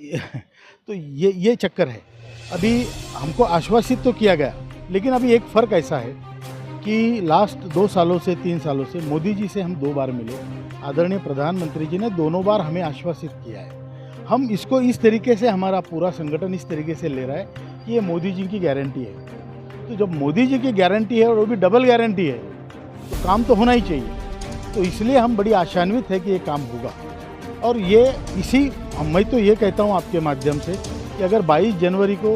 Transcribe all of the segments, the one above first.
तो ये चक्कर है। अभी हमको आश्वासित तो किया गया, लेकिन अभी एक फ़र्क ऐसा है कि लास्ट 2 सालों से 3 सालों से मोदी जी से हम 2 बार मिले। आदरणीय प्रधानमंत्री जी ने दोनों बार हमें आश्वासित किया है। हम इसको इस तरीके से, हमारा पूरा संगठन इस तरीके से ले रहा है कि ये मोदी जी की गारंटी है। तो जब मोदी जी की गारंटी है और वो भी डबल गारंटी है, तो काम तो होना ही चाहिए। तो इसलिए हम बड़ी आशान्वित है कि ये काम होगा। और ये मैं तो ये कहता हूँ आपके माध्यम से कि अगर 22 जनवरी को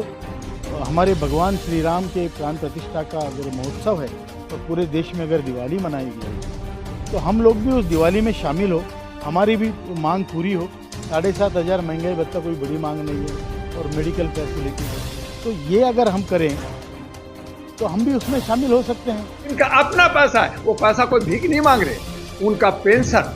हमारे भगवान श्री राम के प्राण प्रतिष्ठा का अगर महोत्सव है और पूरे देश में अगर दिवाली मनाई गई, तो हम लोग भी उस दिवाली में शामिल हो, हमारी भी मांग पूरी हो। 7,500 महंगाई भत्ता कोई बड़ी मांग नहीं है और मेडिकल फैसिलिटी है, तो ये अगर हम करें तो हम भी उसमें शामिल हो सकते हैं। इनका अपना पैसा है, वो पैसा कोई भीख नहीं मांग रहे। उनका पेंशन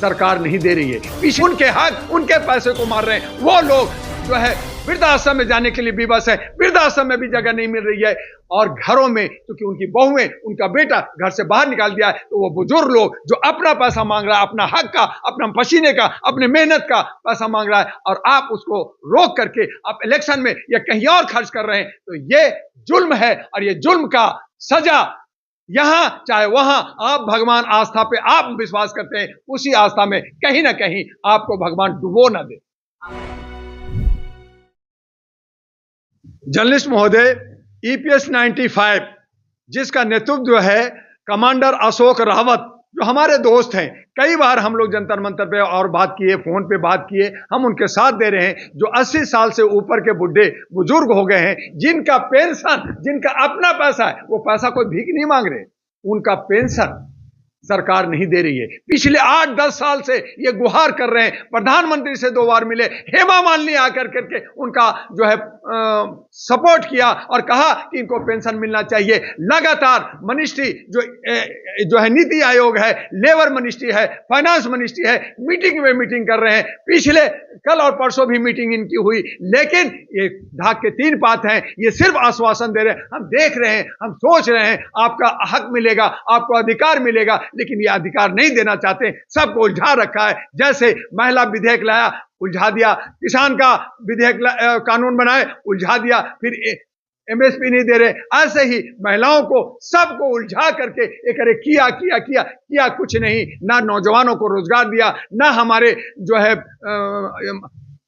सरकार नहीं दे रही है, पीछे उनके हक, उनके पैसे को मार रहे हैं। वो लोग जो है वृद्धाश्रम में जाने के लिए विवश है, वृद्धाश्रम में भी जगह नहीं मिल रही है। और घरों में क्योंकि उनकी बहुएं, उनका बेटा घर से बाहर निकाल दिया है, तो वो बुजुर्ग लोग जो अपना पैसा मांग रहा है, अपना हक का, अपना पसीने का, अपने मेहनत का पैसा मांग रहा है, और आप उसको रोक करके आप इलेक्शन में या कहीं और खर्च कर रहे हैं, तो ये जुल्म है। और ये जुल्म का सजा यहां चाहे वहां, आप भगवान आस्था पे आप विश्वास करते हैं, उसी आस्था में कहीं ना कहीं आपको भगवान डुबो ना दे। जर्नलिस्ट महोदय, ईपीएस 95 जिसका नेतृत्व जो है कमांडर अशोक रावत, जो हमारे दोस्त हैं, कई बार हम लोग जंतर मंतर पे और बात किए, फोन पे बात किए, हम उनके साथ दे रहे हैं। जो 80 साल से ऊपर के बुढ़े बुजुर्ग हो गए हैं, जिनका पेंशन, जिनका अपना पैसा है, वो पैसा कोई भीख नहीं मांग रहे, उनका पेंशन सरकार नहीं दे रही है। पिछले 8-10 साल से ये गुहार कर रहे हैं। प्रधानमंत्री से 2 बार मिले, हेमा मालिनी आकर करके उनका जो है सपोर्ट किया और कहा कि इनको पेंशन मिलना चाहिए। लगातार मिनिस्ट्री जो है नीति आयोग है, लेबर मिनिस्ट्री है, फाइनेंस मिनिस्ट्री है, मीटिंग में मीटिंग कर रहे हैं। पिछले कल और परसों भी मीटिंग इनकी हुई, लेकिन ये ढाक के 3 बात हैं। ये सिर्फ आश्वासन दे रहे हैं, हम देख रहे हैं, हम सोच रहे हैं, आपका हक मिलेगा, आपको अधिकार मिलेगा, लेकिन ये अधिकार नहीं देना चाहते। सबको उलझा रखा है। जैसे महिला विधेयक लाया, उलझा दिया, किसान का विधेयक कानून बनाए, उलझा दिया, फिर एमएसपी नहीं दे रहे। ऐसे ही महिलाओं को सबको उलझा करके एक अरे किया किया किया किया कुछ नहीं। ना नौजवानों को रोजगार दिया, ना हमारे जो है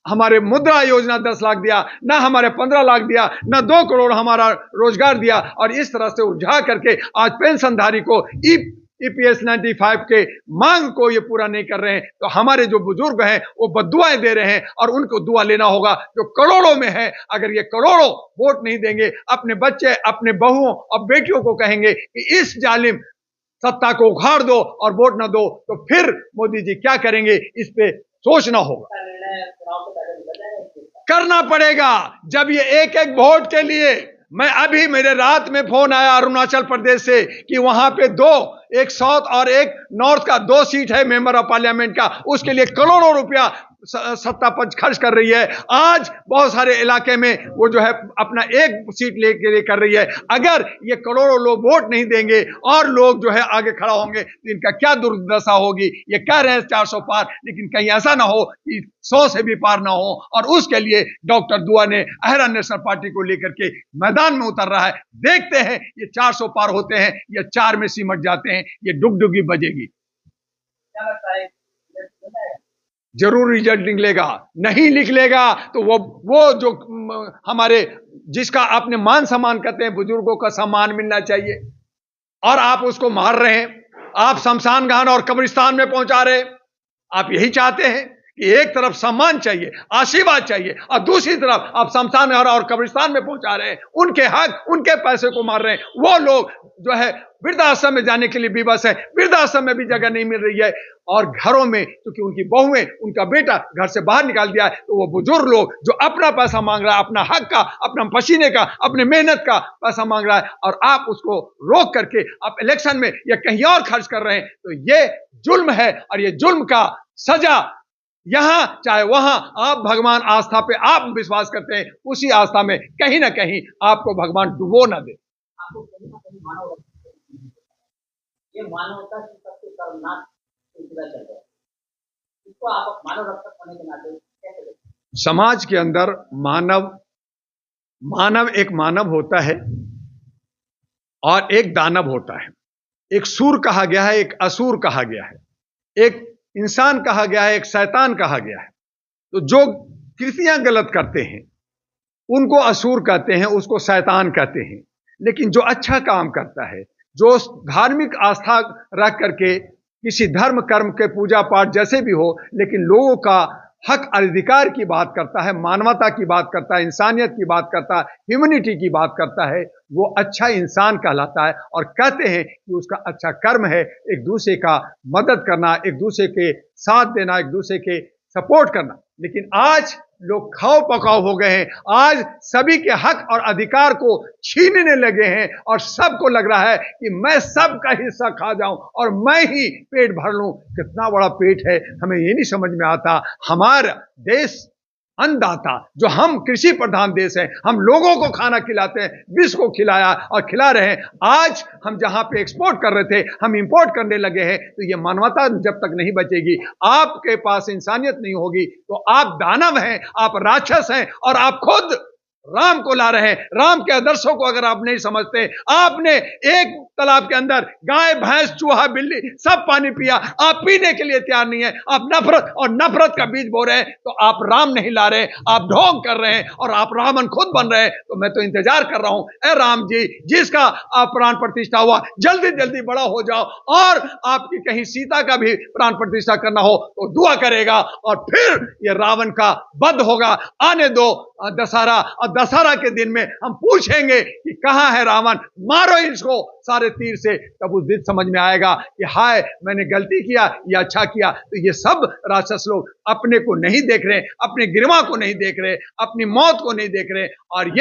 हमारे मुद्रा योजना 10 लाख दिया, ना हमारे 15 लाख दिया, ना 2 करोड़ हमारा रोजगार दिया। और इस तरह से उलझा करके आज पेंशनधारी को ईपीएस 95 के मांग को ये पूरा नहीं कर रहे हैं, तो हमारे जो बुजुर्ग हैं वो बद्दुआएं दे रहे हैं, और उनको दुआ लेना होगा जो करोड़ों में है। अगर ये करोड़ों वोट नहीं देंगे, अपने बच्चे, अपने बहुओं और बेटियों को कहेंगे कि इस जालिम सत्ता को उखाड़ दो और वोट ना दो, तो फिर मोदी जी क्या करेंगे, इस पे सोचना होगा, करना पड़ेगा। जब ये एक एक वोट के लिए, मैं अभी मेरे रात में फोन आया अरुणाचल प्रदेश से कि वहां पे 2, एक साउथ और एक नॉर्थ का 2 सीट है मेंबर ऑफ पार्लियामेंट का, उसके लिए करोड़ों रुपया सत्ता पक्ष खर्च कर रही है। आज बहुत सारे इलाके में वो जो है अपना एक सीट लेके लिए कर रही है। अगर ये करोड़ों लोग वोट नहीं देंगे और लोग जो है आगे खड़ा होंगे, तो इनका क्या दुर्दशा होगी। ये कह रहे हैं 400 पार, लेकिन कहीं ऐसा ना हो कि 100 से भी पार ना हो। और उसके लिए डॉक्टर दुआ ने अहरा नेशनल पार्टी को लेकर के मैदान में उतर रहा है। देखते हैं ये 400 पार होते हैं या 4 में सिमट जाते हैं, ये डुगडुगी बजेगी। जरूर रिजल्ट निकलेगा, नहीं निकलेगा तो वो जो हमारे, जिसका आपने मान सम्मान करते हैं, बुजुर्गों का सम्मान मिलना चाहिए, और आप उसको मार रहे हैं। आप शमशान घाट और कब्रिस्तान में पहुंचा रहे हैं। आप यही चाहते हैं कि एक तरफ सम्मान चाहिए, आशीर्वाद चाहिए, और दूसरी तरफ आप शमशान घाट और कब्रिस्तान में पहुंचा रहे हैं। उनके हक, उनके पैसे को मार रहे हैं। वो लोग जो है वृद्धाश्रम में जाने के लिए विवश है, वृद्धाश्रम में भी जगह नहीं मिल रही है। और घरों में क्योंकि उनकी बहुएं, उनका बेटा घर से बाहर निकाल दिया है, तो वो बुजुर्ग लोग जो अपना पैसा मांग रहा है, अपना हक का, अपना पसीने का, अपने मेहनत का पैसा मांग रहा है, और आप उसको रोक करके आप इलेक्शन में या कहीं और खर्च कर रहे हैं, तो ये जुल्म है। और ये जुल्म का सजा यहां चाहे वहां, आप भगवान आस्था पे आप विश्वास करते हैं, उसी आस्था में कहीं ना कहीं आपको भगवान डुबो ना दे। आपको कहीं ना कहीं ये मानवता की सबसे शर्मनाक सिलसिला चल रहा है। इसको आप मानव रक्षक होने के नाते कैसे देखते हैं? समाज के अंदर मानव एक मानव होता है और एक दानव होता है। एक सूर कहा गया है, एक असुर कहा गया है, एक इंसान कहा गया है, एक शैतान कहा गया है। तो जो कृतियां गलत करते हैं उनको असुर कहते हैं, उसको शैतान कहते हैं। लेकिन जो अच्छा काम करता है, जो धार्मिक आस्था रख करके किसी धर्म कर्म के पूजा पाठ जैसे भी हो, लेकिन लोगों का हक अधिकार की बात करता है, मानवता की बात करता है, इंसानियत की बात करता है, ह्यूमैनिटी की बात करता है, वो अच्छा इंसान कहलाता है। और कहते हैं कि उसका अच्छा कर्म है एक दूसरे का मदद करना, एक दूसरे के साथ देना, एक दूसरे के सपोर्ट करना। लेकिन आज लोग खाओ पकाओ हो गए हैं, आज सभी के हक और अधिकार को छीनने लगे हैं और सबको लग रहा है कि मैं सबका हिस्सा खा जाऊं और मैं ही पेट भर लूं। कितना बड़ा पेट है हमें ये नहीं समझ में आता। हमारा देश अन्नदाता, जो हम कृषि प्रधान देश है, हम लोगों को खाना खिलाते हैं, विश्व को खिलाया और खिला रहे हैं। आज हम जहां पे एक्सपोर्ट कर रहे थे हम इंपोर्ट करने लगे हैं। तो ये मानवता जब तक नहीं बचेगी, आपके पास इंसानियत नहीं होगी, तो आप दानव हैं, आप राक्षस हैं और आप खुद राम को ला रहे हैं। राम के आदर्शों को अगर आप नहीं समझते, आपने एक तालाब के अंदर गाय भैंस चूहा बिल्ली सब पानी पिया, आप पीने के लिए तैयार नहीं है, आप नफरत और नफरत का बीज बो रहे हैं। तो आप राम नहीं ला रहे, आप ढोंग कर रहे हैं और आप रावण खुद बन रहे हैं। तो मैं तो इंतजार कर रहा हूं, ए राम जी, जिसका आप प्राण प्रतिष्ठा हुआ, जल्दी जल्दी बड़ा हो जाओ और आपकी कहीं सीता का भी प्राण प्रतिष्ठा करना हो तो दुआ करेगा और फिर ये रावण का वध होगा। आने दो दशहरा, और दशहरा के दिन में हम पूछेंगे कि कहां है रावण, मारो इसको सारे तीर से। तब उस दिन समझ में आएगा कि हाय मैंने गलती किया या अच्छा किया। तो ये सब राक्षस लोग अपने को नहीं देख रहे, अपने गिरमा को नहीं देख रहे, अपनी मौत को नहीं देख रहे, और ये